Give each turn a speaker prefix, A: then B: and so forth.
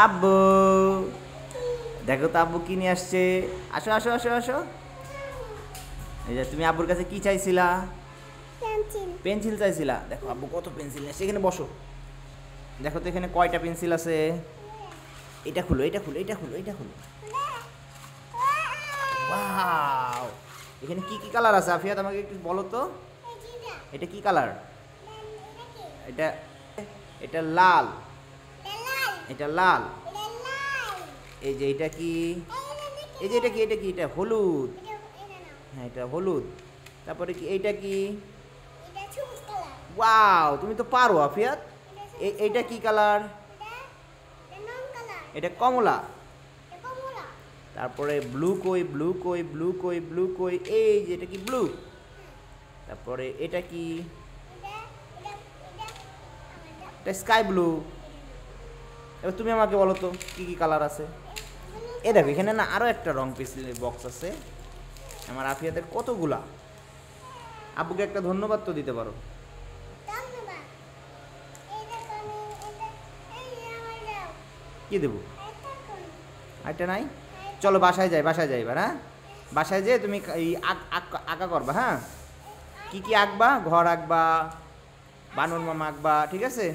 A: আব্বু দেখো তো আব্বু কি নিয়ে আসছে। আসো আসো আসো আসো। এই যে তুমি আব্বুর কাছে কি চাইছিলা?
B: পেন্সিল।
A: পেন্সিল চাইছিলা। দেখো আব্বু কত পেন্সিল নিয়ে আসছে। এখানে বসো। দেখো তো এখানে কয়টা পেন্সিল আছে। এটা খুলো, এটা খুলো, এটা খুলো, এটা খুলো। ওয়াও, এখানে কি কি কালার আছে আফিয়াত আমাকে একটু বলো তো। এটা কি কালার? এটা এটা লাল। এটা লাল। এই যে এটা কি? এই যে এটা কি? এটা কি? এটা হলুদ। হ্যাঁ এটা হলুদ। তারপরে কি এইটা কি? ওয়াও, তুমি তো পারো আফিয়াত। এইটা কি কালার? এটা কমলা। তারপরে ব্লু কই, ব্লু কই, ব্লু কই, ব্লু কই। এই যে এটা কি? ব্লু। তারপরে এটা কি? এটা স্কাই ব্লু। এবার তুমি আমাকে বলো তো কি কি কালার আছে। এ দেখো এখানে না আরো একটা রং পেন্সিলের বক্স আছে। আমার আফিয়াতের কতগুলা। আব্বুকে একটা ধন্যবাদ তো দিতে পারো। কি দেবো? আরেকটা নাই? চলো বাসায় যাই, বাসায় যাই এবার। হ্যাঁ বাসায় যেয়ে তুমি এই আঁকা করবা। হ্যাঁ কি কি আঁকবা? ঘর আঁকবা, বানর মামা আঁকবা, ঠিক আছে?